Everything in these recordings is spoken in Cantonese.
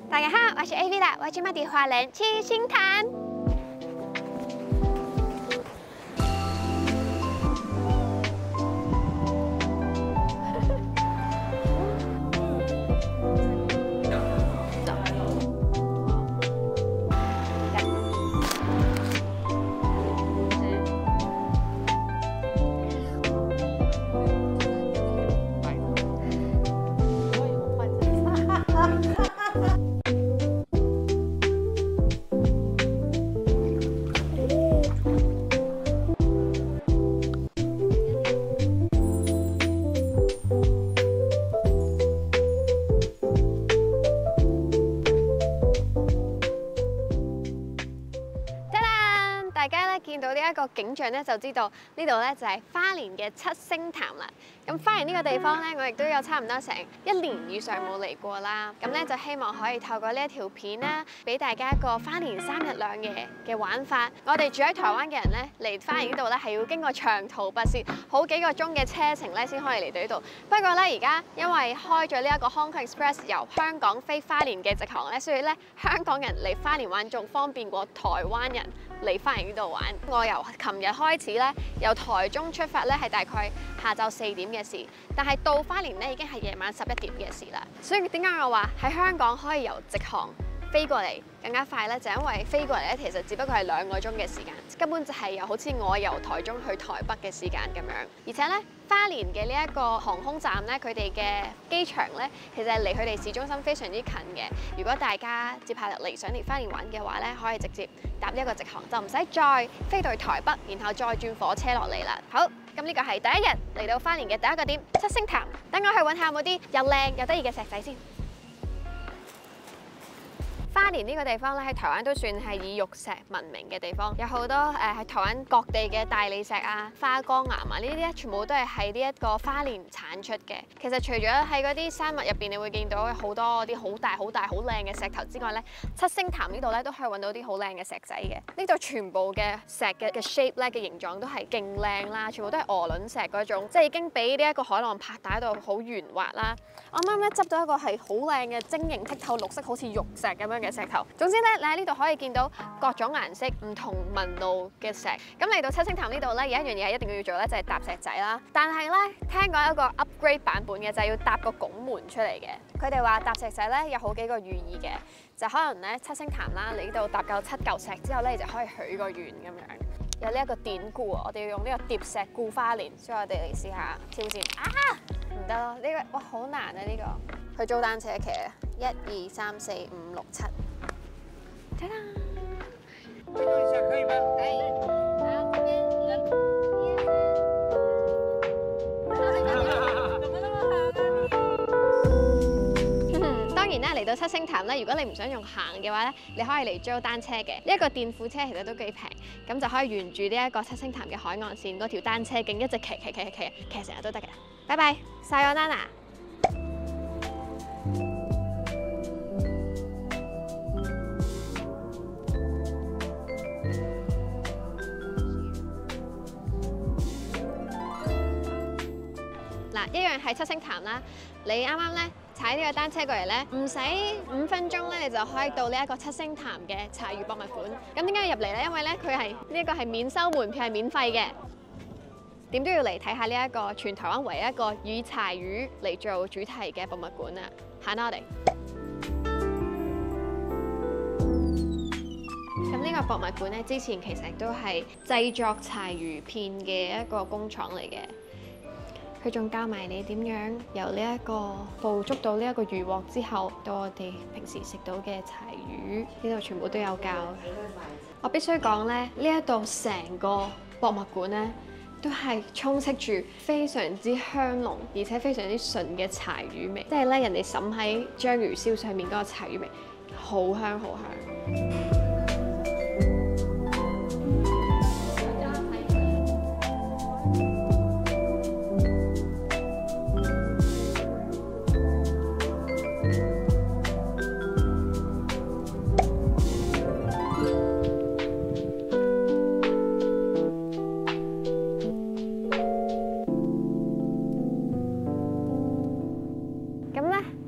大家好，我是 AV 啦，我今日喺花蓮七星潭。大家咧見到呢一個景象咧，就知道呢度咧就係花蓮嘅七星潭啦。咁花蓮呢個地方咧，我亦都有差唔多成1年以上冇嚟過啦。咁咧就希望可以透過呢一條片啦，俾大家一個花蓮3日2夜嘅玩法。我哋住喺台灣嘅人咧，嚟花蓮呢度咧係要經過長途跋涉，好幾個鐘嘅車程咧先可以嚟到呢度。不過咧而家因為開咗呢一個 Hong Kong Express 由香港飛花蓮嘅直航咧，所以咧香港人嚟花蓮玩仲方便過台灣人嚟花蓮呢度玩。我由琴日開始咧，由台中出發咧係大概下晝4點嘅事，但係到花蓮咧已經係夜晚11點嘅事啦。所以點解我話喺香港可以由直航飛過嚟更加快咧？就因為飛過嚟咧，其實只不過係2個鐘嘅時間，根本就係由好似我由台中去台北嘅時間咁樣。而且咧，花蓮嘅呢一個航空站咧，佢哋嘅機場咧，其實係離佢哋市中心非常之近嘅。如果大家接下嚟想嚟花蓮玩嘅話咧，可以直接搭呢一個直航，就唔使再飛到去台北，然後再轉火車落嚟啦。好，咁呢個係第一日嚟到花蓮嘅第一個點七星潭。等我去揾下有冇啲又靚又得意嘅石仔先。花蓮呢個地方咧，喺台灣都算係以玉石聞名嘅地方，有好多喺台灣各地嘅大理石啊、花崗岩啊，呢啲咧全部都係喺呢一個花蓮產出嘅。其實除咗喺嗰啲山脈入邊，你會見到好多啲好大、好靚嘅石頭之外咧，七星潭呢度咧都可以揾到啲好靚嘅石仔嘅。呢度全部嘅石嘅shape 咧嘅形狀都係勁靚啦，全部都係鵝卵石嗰種，即係已經俾呢一個海浪拍打到好圓滑啦。我啱啱咧執到一個係好靚嘅晶瑩剔透綠色，好似玉石咁樣嘅石頭。總之咧，你喺呢度可以見到各種顏色、唔同紋路嘅石。咁嚟到七星潭呢度咧，有一樣嘢係一定要做咧，就係搭石仔啦。但係咧，聽講一個 upgrade 版本嘅就係要搭個拱門出嚟嘅。佢哋話搭石仔咧有好幾個寓意嘅，就可能咧七星潭啦，你呢度搭夠7嚿石之後咧，你就可以許個願咁樣。有呢一個典故啊，我哋要用呢個疊石顧花蓮，所以我哋嚟試下挑戰。啊，唔得咯，呢個哇好難啊呢個。去租單車騎啊，1、2、3、4、5、6、7。ta da！ 一下可以吗？可以。好，这边人。怎么那么好？當然啦，嚟到七星潭咧，如果你唔想用行嘅話咧，你可以嚟租單車嘅。呢一個電輔車其實都幾平，咁就可以沿住呢一個七星潭嘅海岸線嗰條單車徑一直騎成日都得嘅。拜拜，Sayonara。嗱，一樣係七星潭啦。你啱啱咧踩呢個單車過嚟咧，唔使5分鐘咧，你就可以到呢一個七星潭嘅柴魚博物館。咁點解要入嚟咧？因為咧佢係呢一個係免收門票，係免費嘅。點都要嚟睇下呢一個全台灣唯一一個以柴魚嚟做主題嘅博物館啊！行啦，我哋。咁呢個博物館咧，之前其實都係製作柴魚片嘅一個工廠嚟嘅。佢仲教埋你點樣由呢一個捕捉到呢一個魚獲之後，到我哋平時食到嘅柴魚，呢度全部都有教。我必須講咧，呢一度成個博物館咧，都係充斥住非常之香濃，而且非常之純嘅柴魚味，即係咧人哋滲喺章魚燒上面嗰個柴魚味，好香好香。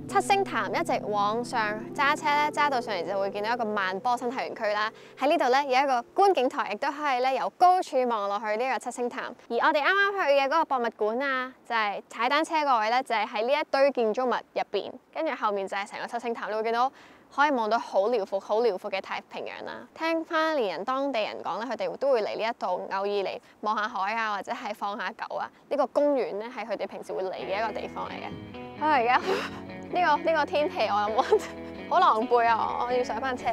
七星潭一一直往上揸車咧，揸到上嚟就會見到一個萬波生態園區啦。喺呢度咧有一個觀景台，亦都可以咧由高處望落去呢個七星潭。而我哋啱啱去嘅嗰個博物館啊，就係踩單車個位咧，就係喺呢一堆建築物入邊，跟住後面就係成個七星潭，你會見到可以望到好遼闊嘅太平洋啦。聽花蓮人當地人講咧，佢哋都會嚟呢一度，偶爾嚟望下海啊，或者係放下狗啊。呢個公園咧係佢哋平時會嚟嘅一個地方嚟嘅。而家呢個天氣我有冇好狼狽啊！我要上翻車。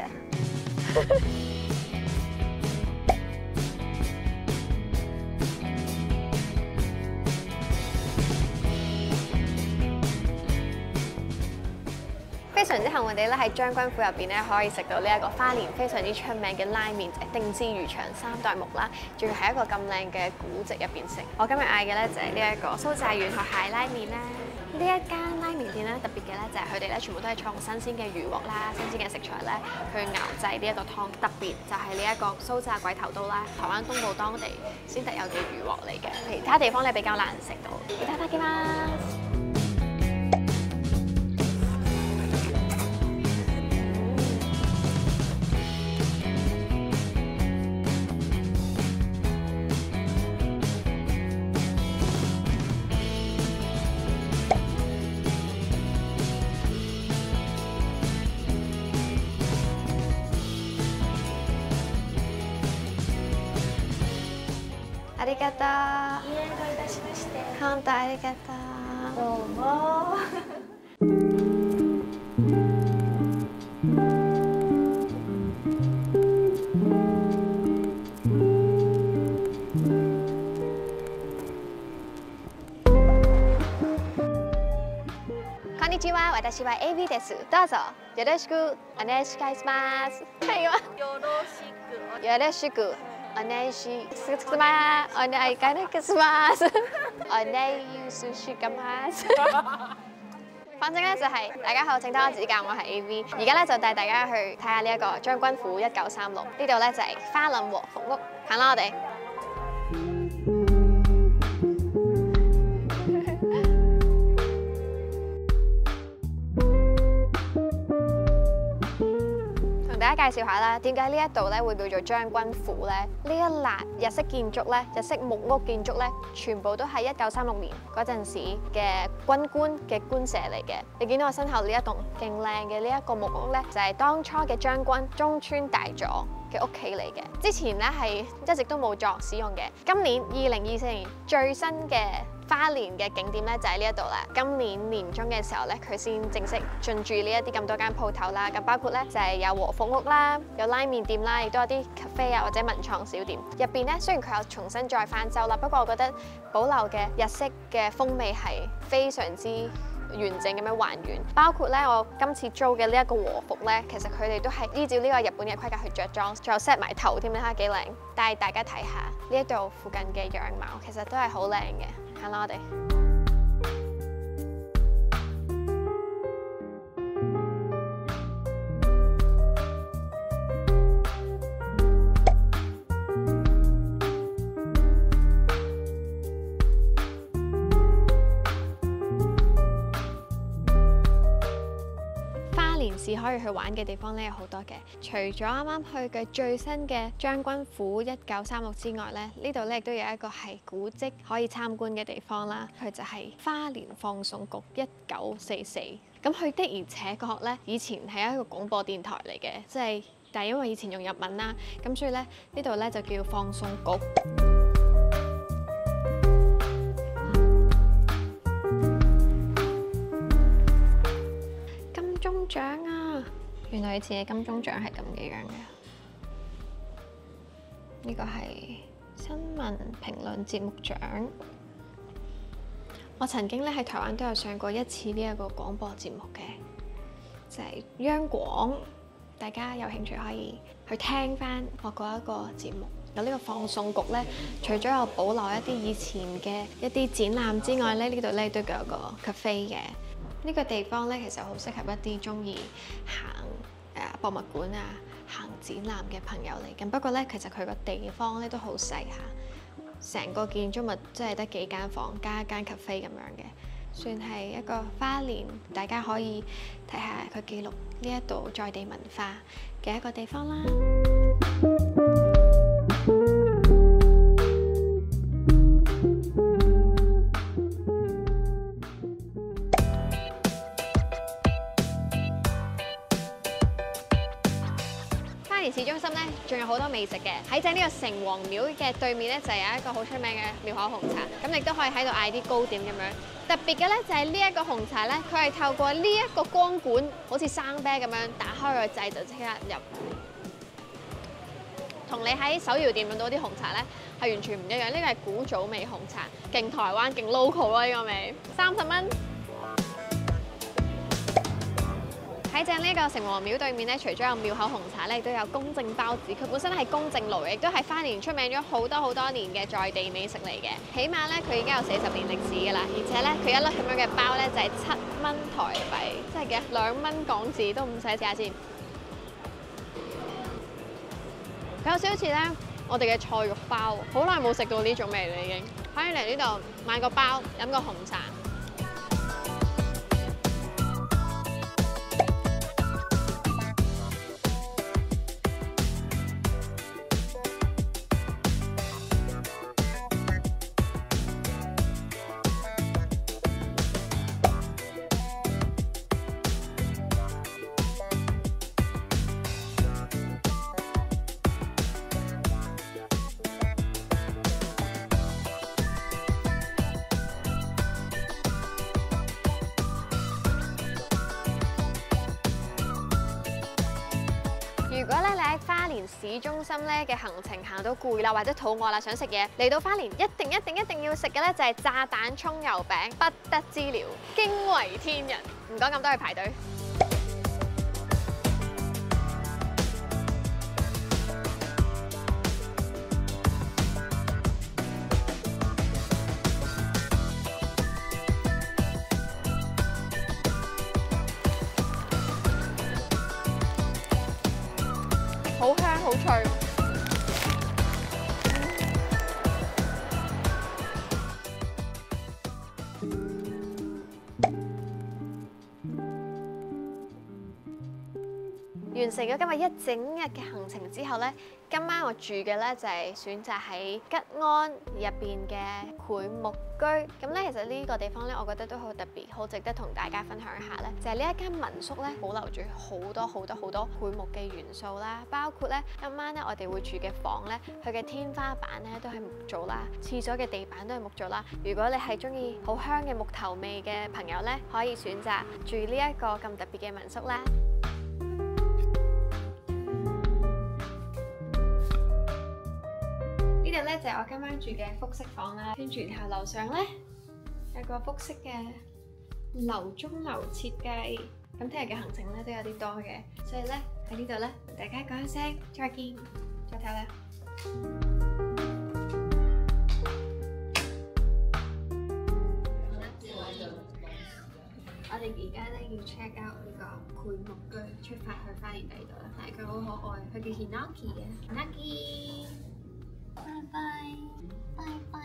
非常之幸運地咧，喺將軍府入邊咧可以食到呢一個花蓮非常之出名嘅拉麵，就係定置漁場3代目啦，仲要喺一個咁靚嘅古跡入邊食。我今日嗌嘅咧就係呢一個蘇寨軟殼蟹拉麵啦。呢一間拉麵店咧特別嘅咧就係佢哋咧全部都係採用新鮮嘅魚獲啦、新鮮嘅食材咧去熬製呢一個湯，特別就係呢一個蘇炸鬼頭刀啦，台灣東部當地先特有嘅魚獲嚟嘅，其他地方咧比較難食到。いただきます。ありがとう。いいえ、どういたしまして。本当ありがとう。どうも。こんにちは、私は AB です。どうぞよろしくお願いします。はいわ。よろしく。お願いします。お願いします。お願いします。反正咧就係大家好，請多多指教，我係 AV。而家咧就帶大家去睇下呢一個將軍府1936，呢度咧就係花林和服屋，行啦我哋。大家介紹下啦，點解呢一度咧會叫做將軍府咧？呢一欄日式建築咧，日式木屋建築咧，全部都係1936年嗰陣時嘅軍官嘅官舍嚟嘅。你見到我身後呢一棟勁靚嘅呢一個木屋咧，就係當初嘅將軍中村大佐嘅屋企嚟嘅。之前咧係一直都冇作使用嘅。今年2024年最新嘅花蓮嘅景點咧就喺呢一度啦。今年年中嘅時候咧，佢先正式進駐呢一啲咁多間鋪頭啦。咁包括咧就係有和服屋啦，有拉麵店啦，亦都有啲 cafe 啊或者文創小店。入邊咧雖然佢有重新再翻修啦，不過我覺得保留嘅日式嘅風味係非常之完整咁樣還原。包括咧我今次租嘅呢一個和服咧，其實佢哋都係依照呢個日本嘅規格去着裝，仲有 set 埋頭添，你睇下幾靚。帶大家睇下呢一度附近嘅樣貌，其實都係好靚嘅。行啦，我哋。花蓮市可以去玩嘅地方咧有好多嘅，除咗啱啱去嘅最新嘅將軍府1936之外咧，呢度咧亦都有一個係古蹟可以參觀嘅地方啦。佢就係花蓮放送局1944。咁佢的而且確咧，以前係一個廣播電台嚟嘅，但係因為以前用日文啦，咁所以咧呢度咧就叫放送局。獎啊！原來以前嘅金鐘獎係咁嘅樣嘅。呢個係新聞評論節目獎。我曾經咧喺台灣都有上過一次呢一個廣播節目嘅，就係央廣。大家有興趣可以去聽翻我嗰一個節目。有呢個放送局咧，除咗有保留一啲以前嘅一啲展覽之外咧，呢度咧都有個 cafe 嘅。呢個地方咧，其實好適合一啲中意行博物館啊、行展覽嘅朋友嚟。咁不過咧，其實佢個地方咧都好細下，成個建築物即係得幾間房加一間 cafe 咁樣嘅。算係一個花蓮，大家可以睇下佢記錄呢一度在地文化嘅一個地方啦。市中心咧，仲有好多美食嘅。喺正呢個城隍廟嘅對面咧，就有一個好出名嘅廟口紅茶。咁亦都可以喺度嗌啲糕點咁樣。特別嘅咧就係呢一個紅茶咧，佢係透過呢一個光管，好似生啤咁樣打開個掣就即刻入。同你喺手搖店揾到啲紅茶咧係完全唔一樣。呢個係古早味紅茶，勁台灣勁 local 咯呢個味，30蚊。喺正呢個城隍廟對面咧，除咗有廟口紅茶咧，亦都有公正包子。佢本身係公正爐，亦都係花蓮出名咗好多年嘅在地美食嚟嘅。起碼咧，佢已經有40年歷史㗎啦。而且咧，佢一粒咁樣嘅包咧就係7蚊台幣，即係嘅2蚊港紙都唔使價錢。佢有少少似咧我哋嘅菜肉包，好耐冇食到呢種味啦已經。可以嚟呢度買個包，飲個紅茶。如果咧你喺花蓮市中心咧嘅行程行到攰啦，或者肚餓啦，想食嘢，嚟到花蓮一定要食嘅咧就係炸蛋葱油餅，不得之了，驚為天人。唔講咁多，去排隊。好香好脆。完成咗今日一整日嘅行程之後咧，今晚我住嘅咧就係選擇喺吉安入邊嘅檜木居。咁咧其實呢個地方咧，我覺得都好特別，好值得同大家分享一下咧。就係呢一間民宿咧，保留住好多檜木嘅元素啦，包括咧今晚咧我哋會住嘅房咧，佢嘅天花板咧都係木做啦，廁所嘅地板都係木做啦。如果你係中意好香嘅木頭味嘅朋友咧，可以選擇住呢一個咁特別嘅民宿啦。呢度咧就係我今晚住嘅複式房啦，跟住然後樓上咧有個複式嘅樓中樓設計。咁聽日嘅行程咧都有啲多嘅，所以咧喺呢度咧同大家講一聲再見，再睇啦。我哋而家咧要 check out 呢個檜木居，出發去花蓮第二度啦。但係佢好可愛，佢叫 Hinaki 嘅 Hinaki。拜拜，拜拜。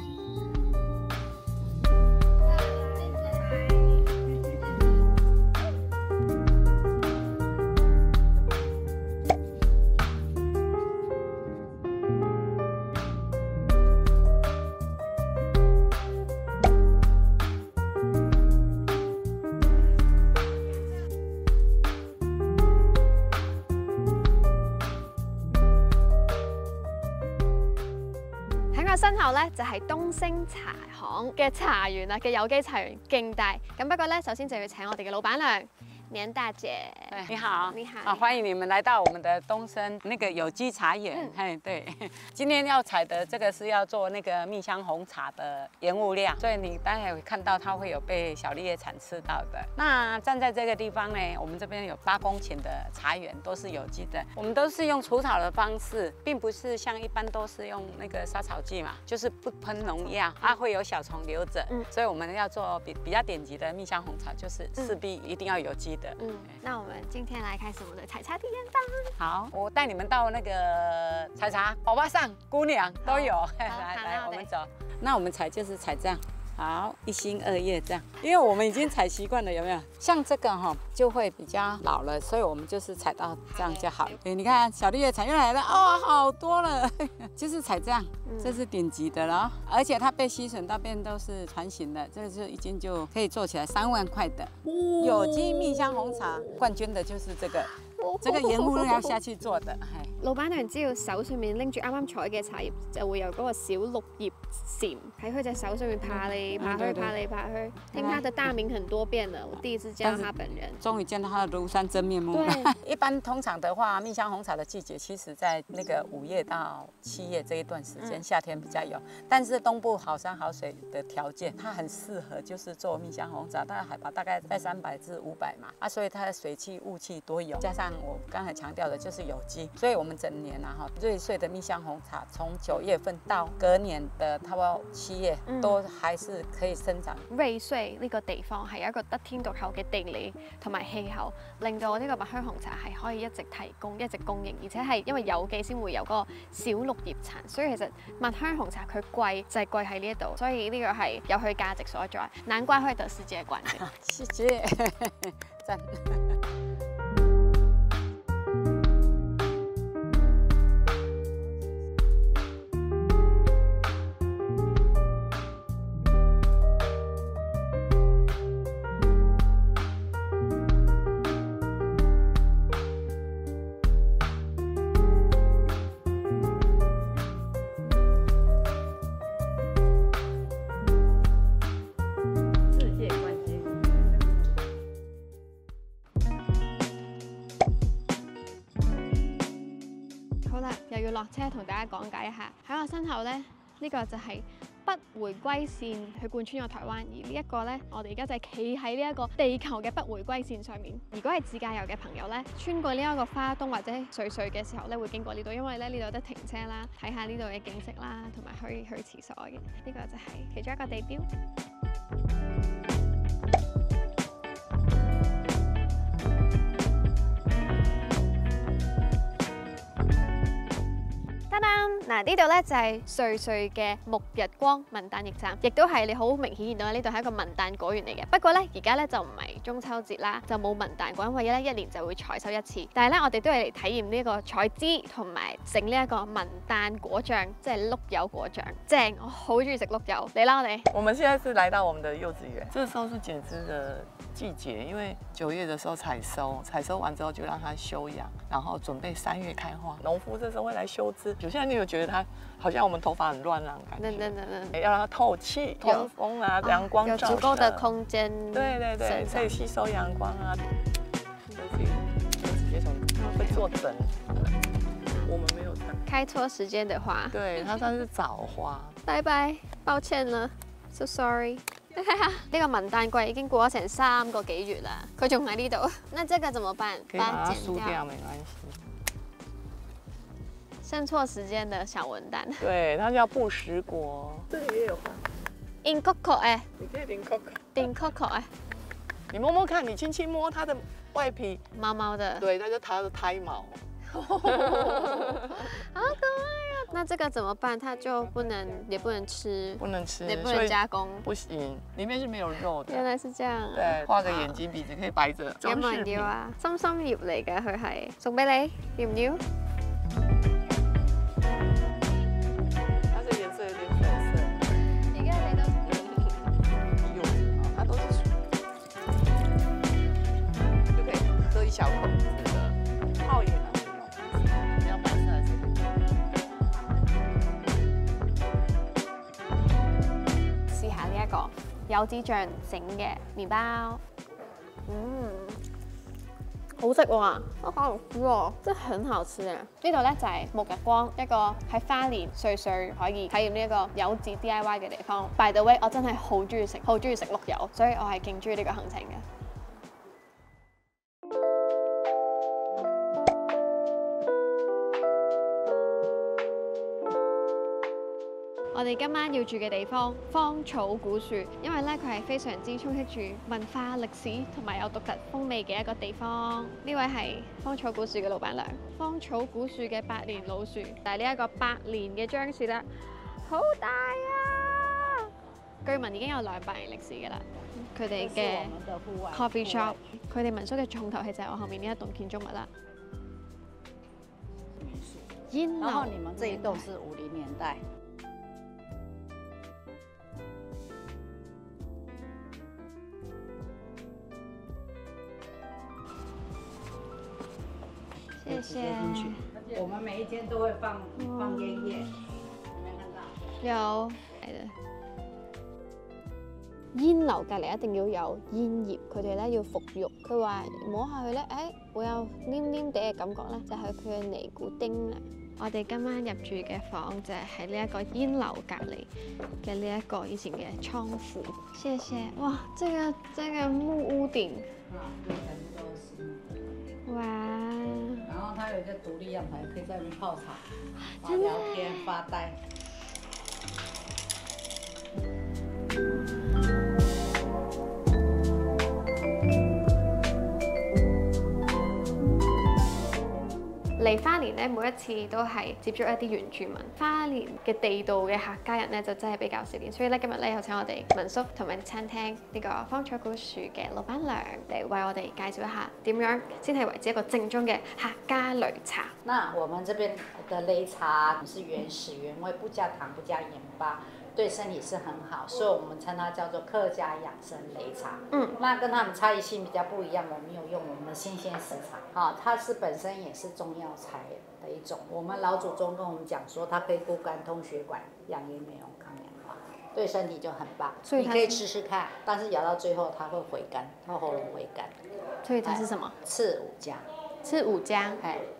身後咧就係東星茶行嘅茶園啦，嘅有機茶園勁大。咁不過咧，首先就要請我哋嘅老闆娘年大姐。你好，你好，啊，歡迎你們來到我們的東升那個有機茶園。對，今天要採的這個是要做那個蜜香紅茶的原物料，所以你待會會看到它會有被小綠葉蟬吃到的。那站在這個地方呢，我們這邊有8公頃的茶園，都是有機的。我們都是用除草的方式，並不是像一般都是用那個殺草劑嘛，就是不噴農藥，它會有小蟲留着。所以我們要做比較頂級的蜜香紅茶，就是勢必一定要有機的。那我們今天來開始我們的採茶體驗吧。好，我帶你們到那個採茶，歐巴桑、姑娘都有。來，我們走。那我們採就是採這樣，好，1心2叶这样，因为我们已经采习惯了，有没有？像这个哈，就会比较老了，所以我们就是采到这样就好了。你看小绿叶采又来了，哦，好多了，就是采这样，这是顶级的了，而且它被吸吮到边都是船形的，这个就已经就可以做起来3万塊的有機蜜香紅茶，冠軍的就是這個。這個鹽烏要下去做的，係。老闆娘只要手上面拎住啱啱採嘅茶葉，就會有嗰個小綠葉蟬喺佢隻手上面爬嚟爬去，爬嚟爬去。聽他的大名很多遍了，我第一次見到他本人。終於見到他的廬山真面目。對，一般通常的話，蜜香紅茶的季節，其實在那個5月到7月這一段時間，夏天比較有。但是東部好山好水的條件，它很適合就是做蜜香紅茶，它的海拔大概在300至500嘛，所以它的水汽、霧氣多有，加上我剛才強調的就是有機，所以我們整年瑞穗的蜜香紅茶，從9月份到隔年的差不多7月，都還是可以生長。瑞穗呢個地方係一個得天獨厚嘅地理同埋氣候，令到呢個蜜香紅茶係可以一直提供、一直供應，而且係因為有機先會有嗰個小綠葉殘，所以其實蜜香紅茶佢貴就係貴喺呢一度，所以呢個係有佢價值所在，難怪可以得世界冠軍。謝謝，讚。落車同大家講解一下，喺我身後呢，呢個就係北迴歸線去貫穿咗台灣，而呢一個呢，我哋而家就係企喺呢一個地球嘅北迴歸線上面。如果係自駕遊嘅朋友呢，穿過呢一個花東或者瑞穗嘅時候呢，會經過呢度，因為咧呢度有得停車啦，睇下呢度嘅景色啦，同埋可以去廁所嘅。呢個就係其中一個地標。嗱，呢度咧就係瑞穗嘅沐日光文旦驛站，亦都係你好明顯見到呢度係一個文旦果園嚟嘅。不過咧，而家咧就唔係中秋節啦，就冇文旦果，因為咧一年就會採收一次。但係咧，我哋都係嚟體驗呢個採枝同埋整呢一個文旦果醬，即係碌柚果醬，正！我好中意食碌柚。嚟啦，我哋。我們現在是來到我們的幼稚園，這時候是剪枝的季節，因為9月的時候採收完之後就讓它休養，然後準備3月開花。農夫這時候會來修枝，有些人你有覺得它好像我們頭髮很亂那種感覺，要讓它透氣、通風啊，陽光照射，有足夠的空間。對對對，可以吸收陽光啊。直接從會做整，我們沒有看。開錯時間的話，對，它算是早花。拜拜，抱歉啦 ，so sorry。呢個文旦季已經過咗成3個幾月啦，佢仲喺呢度。那這個怎麼辦？可以把它梳掉，沒關係。生錯時間的小文旦。對，它叫不食果。這裡也有花。In Coco 哎。你可以零 Coco。In Coco 哎。你摸摸看，你輕輕摸它的外皮，毛毛的。對，那就是它的胎毛。好可愛啊！那這個怎麼辦？它就也不能吃，不能吃，也不能加工，不行，裡面是沒有肉的。原來是這樣。對，畫個眼睛鼻子可以擺着。有冇人要啊？心心葉嚟嘅，佢係送俾你，要唔要？它這顏色有點粉色。而家你都柚子，它都是樹，就可以喝一小口的泡飲啊。你要白色還是？試下呢一個柚子醬整嘅麵包，好食喎，好好吃喎，真係很好吃啊！呢度咧就係沐日光，一個喺花蓮瑞穗可以體驗呢一個柚子 DIY 嘅地方。By the way，我真係好中意食碌柚，所以我係勁中意呢個行程嘅。我哋今晚要住嘅地方芳草古樹，因為咧佢係非常之充斥住文化歷史同埋有獨特風味嘅一個地方。呢位係芳草古樹嘅老闆娘，芳草古樹嘅百年老樹，但係呢一個100年嘅樟樹啦，好大啊！據聞已經有200年歷史㗎啦。佢哋嘅 coffee shop， 佢哋民宿嘅重頭戲就係我後面呢一棟建築物啦。煙然後樓，你們這一棟是50年代。謝謝。我們每一間都會放煙葉，有沒有看到？有係啦。煙樓隔離一定要有煙葉，佢哋咧要phục肉。佢話摸下去咧，會有黏黏地嘅感覺咧，就係佢嘅尼古丁啦。我哋今晚入住嘅房就係喺呢一個煙樓隔離嘅呢一個以前嘅倉庫。謝謝，哇！這個木屋頂，哇！然後它有一個獨立陽台，可以在裏面泡茶、真的聊天、發呆。嚟花蓮咧，每一次都係接觸一啲原住民。花蓮嘅地道嘅客家人咧，就真係比較少見。所以咧，今日咧有請我哋民宿同埋餐廳呢個芳草古樹嘅老闆娘嚟為我哋介紹一下點樣先係為之一個正宗嘅客家擂茶。那我們這邊的擂茶是原始原味，不加糖不加鹽巴，對身體是很好，所以我們稱它叫做客家養生擂茶。那跟他們差異性比較不一樣，我們有用我們的新鮮食材，它是本身也是中藥材的一種。我們老祖宗跟我們講說，它可以固肝通血管、養顏美容、抗氧化，對身體就很棒。你可以吃吃看，但是咬到最後它會回甘，它喉嚨回甘。所以它是什麼？刺五薑。是五薑，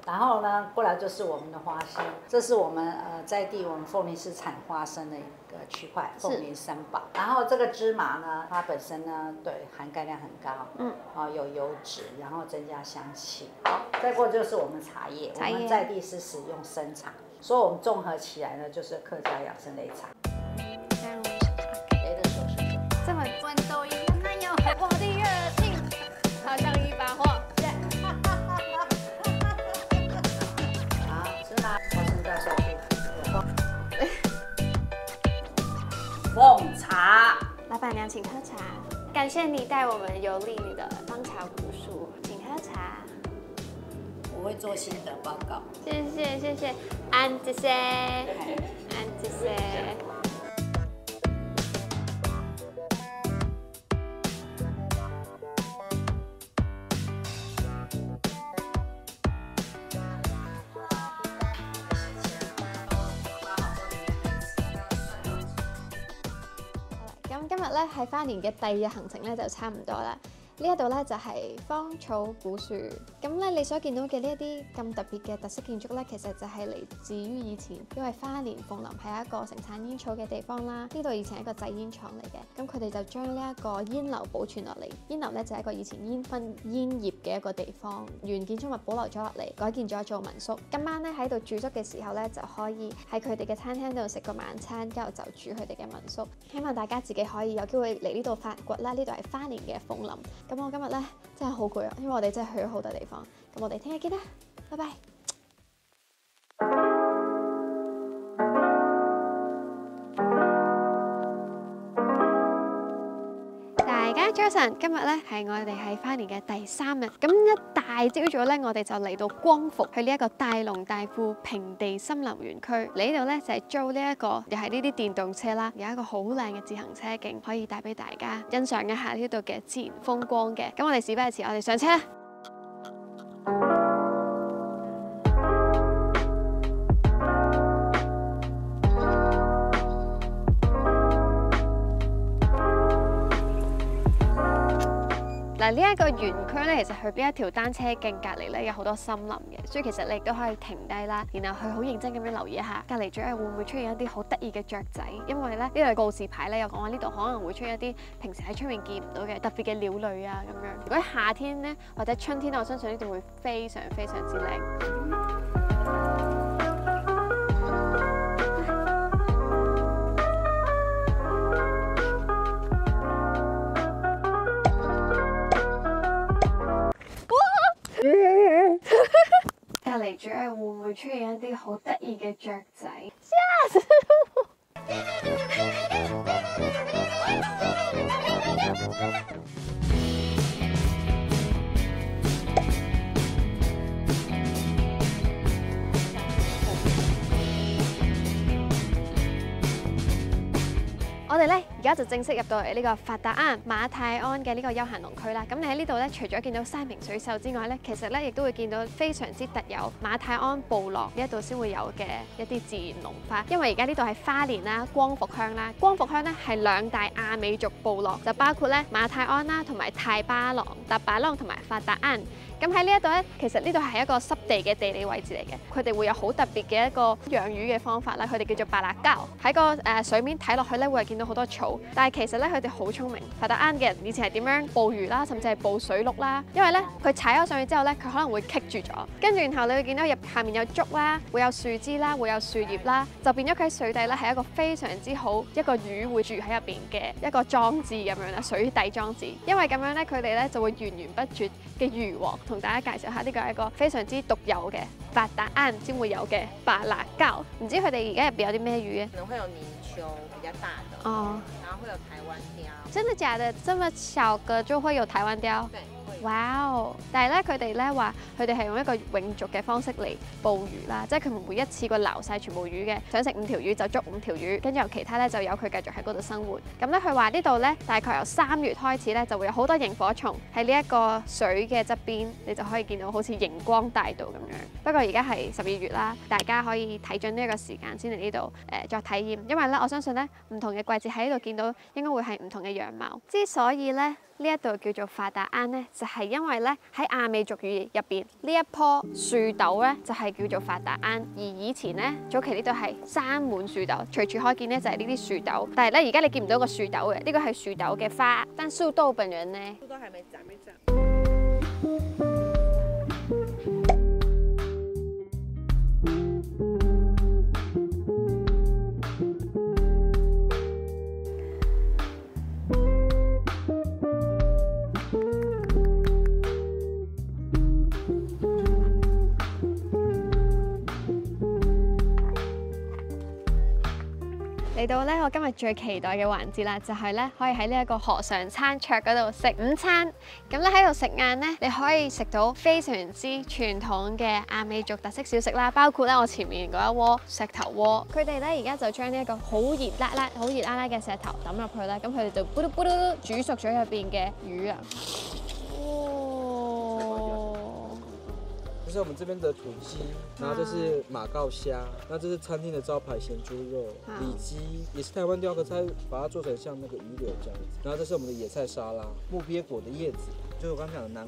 然後呢，過來就是我們的花生，這是我們在地我們鳳林市產花生的一個區塊，鳳林三寶。然後這個芝麻呢，它本身呢，對含鈣量很高，有油脂，然後增加香氣。好，再過就是我們茶葉，我們在地是使用生茶，所以我們綜合起來呢，就是客家養生擂茶。誰的手是這麼奮鬥一男友，我的熱情，好像一把火。奉茶，老闆娘請喝茶。感謝你帶我們遊歷你的芳草古樹，請喝茶。我會做心得報告。謝謝謝謝，安謝謝，安謝謝。今日咧喺花蓮嘅第2日行程咧就差唔多啦。呢一度咧就係芳草古樹。咁咧你所見到嘅呢一啲咁特別嘅特色建築咧，其實就係嚟自於以前，因為花蓮鳳林係一個盛產煙草嘅地方啦。呢度以前係一個製煙廠嚟嘅，咁佢哋就將呢一個煙樓保存落嚟。煙樓咧就係一個以前煙燻煙葉嘅一個地方，原建築物保留咗落嚟，改建咗做民宿。今晚咧喺度住宿嘅時候咧，就可以喺佢哋嘅餐廳度食個晚餐，之後就住佢哋嘅民宿。希望大家自己可以有機會嚟呢度發掘啦。呢度係花蓮嘅鳳林。咁我今日咧真係好攰啊，因為我哋真係去咗好多地方。咁我哋聽日見啦，拜拜。大家早晨，今日咧係我哋喺花蓮嘅第3日。咁一大朝早咧，我哋就嚟到光復去呢一個大龍大富平地森林園區。嚟呢度咧就係租呢一個又係呢啲電動車啦，有一個好靚嘅自行車徑，可以帶俾大家欣賞一下呢度嘅自然風光嘅。咁我哋事不宜遲，我哋上車啦！嗱，呢一個園區咧，其實佢呢一條單車徑隔離咧有好多森林嘅，所以其實你亦都可以停低啦，然後去好認真咁樣留意一下隔離左右會唔會出現一啲好得意嘅雀仔，因為咧呢度告示牌咧有講話呢度可能會出現一啲平時喺出面見唔到嘅特別嘅鳥類啊咁樣。如果夏天咧或者春天，我相信呢度會非常非常之靚。隔離左右會唔會出現一啲好得意嘅雀仔？我哋咧而家就正式入到嚟呢個法達安馬泰安嘅呢個休閒農區啦。咁你喺呢度咧，除咗見到山明水秀之外咧，其實咧亦都會見到非常之特有馬泰安部落呢一度先會有嘅一啲自然農法。因為而家呢度係花蓮啦、光復鄉啦。光復鄉咧係兩大亞美族部落，就包括咧馬泰安啦、同埋泰巴朗、達巴朗同埋法達安。咁喺呢一度咧，其實呢度係一個濕地嘅地理位置嚟嘅。佢哋會有好特別嘅一個養魚嘅方法啦，佢哋叫做巴拉膠。喺個水面睇落去咧，會係見到好多草，但係其實咧佢哋好聰明。法達安嘅人以前係點樣捕魚啦，甚至係捕水鹿啦。因為咧佢踩咗上去之後咧，佢可能會棘住咗，跟住然後你會見到下面有竹啦，會有樹枝啦，會有樹葉啦，就變咗佢喺水底咧係一個非常之好一個魚會住喺入邊嘅一個裝置咁樣啦，水底裝置。因為咁樣咧，佢哋咧就會源源不絕嘅魚獲。同大家介紹下，呢個係一個非常之獨有嘅法達安先會有嘅巴拉膠。唔知佢哋而家入邊有啲咩魚嘅？可能會有泥鳅比較大的，哦，然後會有台灣鯛。真的假的？這麼小個就會有台灣鯛？對。哇哦！但係咧，佢哋咧話佢哋係用一個永續嘅方式嚟捕魚啦，即係佢唔會一次過撈晒全部魚嘅，想食5條魚就捉5條魚，跟住由其他咧就由佢繼續喺嗰度生活。咁咧佢話呢度咧大概由3月開始咧就會有好多螢火蟲喺呢一個水嘅側邊，你就可以見到好似熒光大道咁樣。不過而家係12月啦，大家可以睇準呢一個時間先嚟呢度作體驗，因為咧我相信咧唔同嘅季節喺呢度見到應該會係唔同嘅樣貌。之所以咧呢一度叫做法達安咧，就係因為咧喺亞美族語入邊呢一棵樹豆咧就係叫做法達安，而以前咧早期呢度係生滿樹豆，隨處可見咧就係呢啲樹豆。但係咧而家你見唔到個樹豆嘅，呢個係樹豆嘅花，但樹豆本人呢？樹豆還沒長。嚟到咧，我今日最期待嘅環節啦，就係咧可以喺呢一個河上餐桌嗰度食午餐。咁咧喺度食晏咧，你可以食到非常之傳統嘅亞美族特色小食啦，包括咧我前面嗰一鍋石頭鍋。佢哋咧而家就將呢一個好熱辣辣嘅石頭抌入去啦，咁佢哋就咕嚕咕嚕煮熟咗入邊嘅魚啊！这是我们这边的土雞，然後這是馬告蝦，那這是餐廳的招牌鹹豬肉，里脊也是台灣雕，可是它把它做成像那個魚柳這樣子。然後這是我們的野菜沙拉，木鱉果的葉子，就是我剛講的南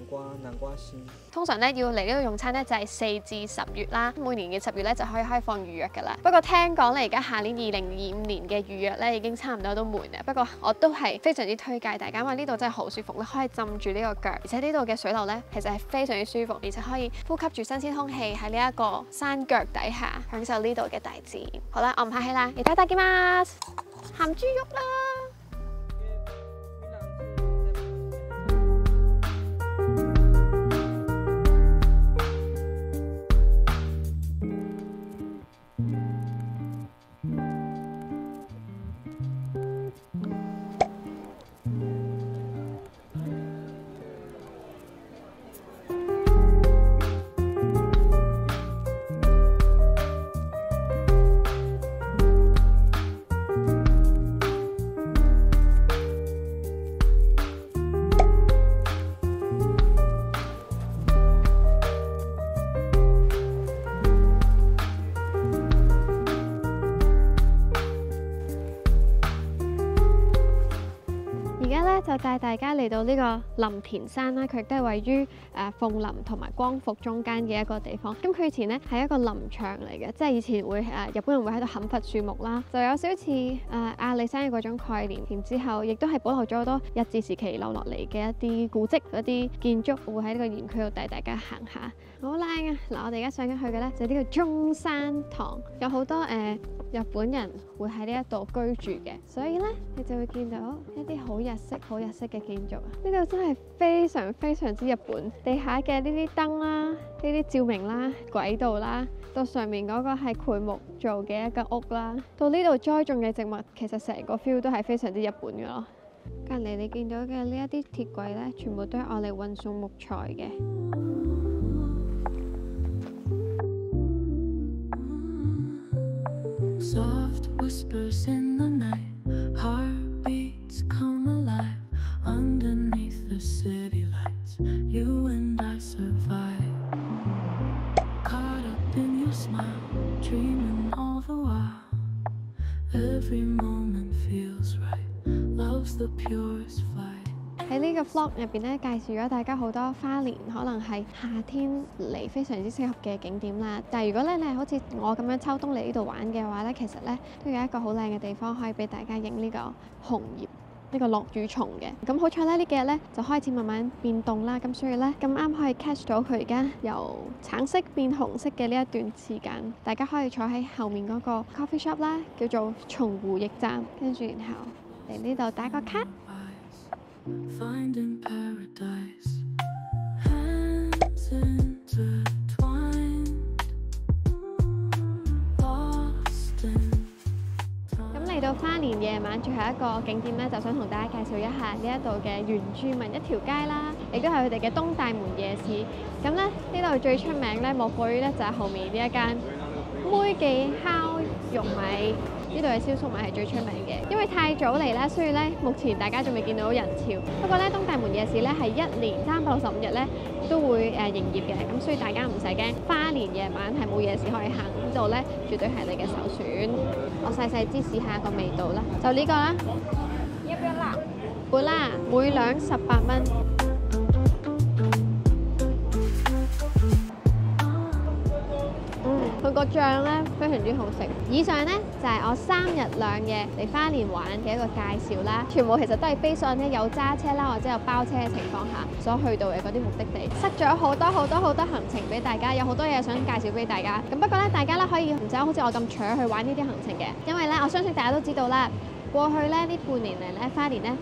瓜心。通常咧要嚟呢度用餐咧就係4至10月啦，每年嘅10月咧就可以開放預約㗎啦。不過聽講咧而家下年2025年嘅預約咧已經差唔多都滿啦。不過我都係非常之推介大家，因為呢度真係好舒服，你可以浸住呢個腳，而且呢度嘅水流咧其實係非常之舒服，而且可以呼吸住新鮮空氣喺呢一個山腳底下，享受呢度嘅大自然。好啦，我唔客氣啦，いただきます，鹹豬肉啦！就帶大家嚟到呢個林田山啦，佢亦都係位於鳳林同埋光復中間嘅一個地方。咁佢以前咧係一個林場嚟嘅，即係以前會日本人會喺度砍伐樹木啦，就有少似阿里山嘅嗰種概念。然之後亦都係保留咗好多日治時期留落嚟嘅一啲古蹟、一啲建築，會喺呢個園區度帶大家行下。好靚啊！嗱，我哋而家上緊去嘅咧就係呢個中山堂，有好多日本人會喺呢一度居住嘅，所以咧你就會見到一啲好日式嘅建築啊！呢度真係非常之日本，地下嘅呢啲燈啦、呢啲照明啦、軌道啦，到上面嗰個係檜木做嘅一間屋啦，到呢度栽種嘅植物，其實成個 feel 都係非常之日本嘅咯。隔離你見到嘅呢一啲鐵軌咧，全部都係愛嚟運送木材嘅。Soft whispers in the night, heartbeats come alive underneath the city lights. You and I survive, caught up in your smile, dreaming all the while. Every moment feels right, love's the purest flight. 喺呢個 vlog 入邊咧，介紹咗大家好多花蓮可能係夏天嚟非常之適合嘅景點啦。但係如果咧你係好似我咁樣秋冬嚟呢度玩嘅話咧，其實咧都有一個好靚嘅地方可以俾大家影呢個紅葉呢個落羽松嘅。咁好彩咧呢幾日咧就開始慢慢變凍啦，咁所以咧咁啱可以 catch 到佢而家由橙色變紅色嘅呢一段時間，大家可以坐喺後面嗰個 coffee shop 啦，叫做松湖驛站，跟住然後嚟呢度打個卡。Finding paradise, hands intertwined, lost in time. 咁嚟到花蓮夜晚最後一個景點咧，就想同大家介紹一下呢一度嘅原住民一條街啦，亦都係佢哋嘅東大門夜市。咁咧呢度最出名咧，莫過於咧就係後面呢一間妹記烤玉米。呢度嘅燒粟米係最出名嘅，因為太早嚟啦，所以咧目前大家仲未見到人潮。不過咧東大門夜市咧係1年365日咧都會營業嘅，咁所以大家唔使驚。花蓮夜晚係冇夜市可以行，呢度咧絕對係你嘅首選。我細細支試下個味道啦，就呢個啦。要不要辣？不辣，每兩18蚊。佢個醬咧非常之好食。以上咧就係我3日2夜嚟花蓮玩嘅一個介紹啦，全部其實都係 base on 咧有揸車啦或者有包車嘅情況下所去到嘅嗰啲目的地，塞咗好多行程俾大家，有好多嘢想介紹俾大家。咁不過咧，大家咧可以唔使好似我咁搶去玩呢啲行程嘅，因為咧我相信大家都知道啦，過去咧呢半年嚟咧花蓮咧。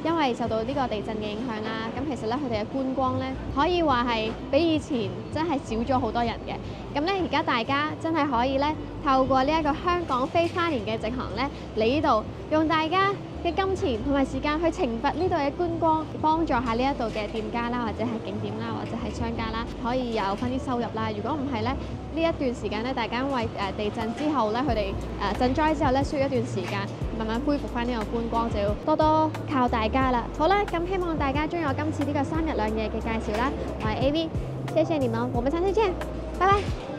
因為受到呢個地震嘅影響啦，咁其實咧佢哋嘅觀光咧可以話係比以前真係少咗好多人嘅。咁咧而家大家真係可以咧透過呢一個香港飛花蓮嘅直航咧嚟呢度，用大家嘅金錢同埋時間去懲罰呢度嘅觀光，幫助下呢一度嘅店家啦，或者係景點啦，或者係商家啦，可以有翻啲收入啦。如果唔係咧，呢一段時間咧，大家因為地震之後咧，佢哋賑災之後咧，需要一段時間慢慢恢復翻呢個觀光，就要多多靠大家啦。好啦，咁希望大家中意我今次呢個3日2夜嘅介紹啦。我係 AV，謝謝你們，我們下次見，拜拜。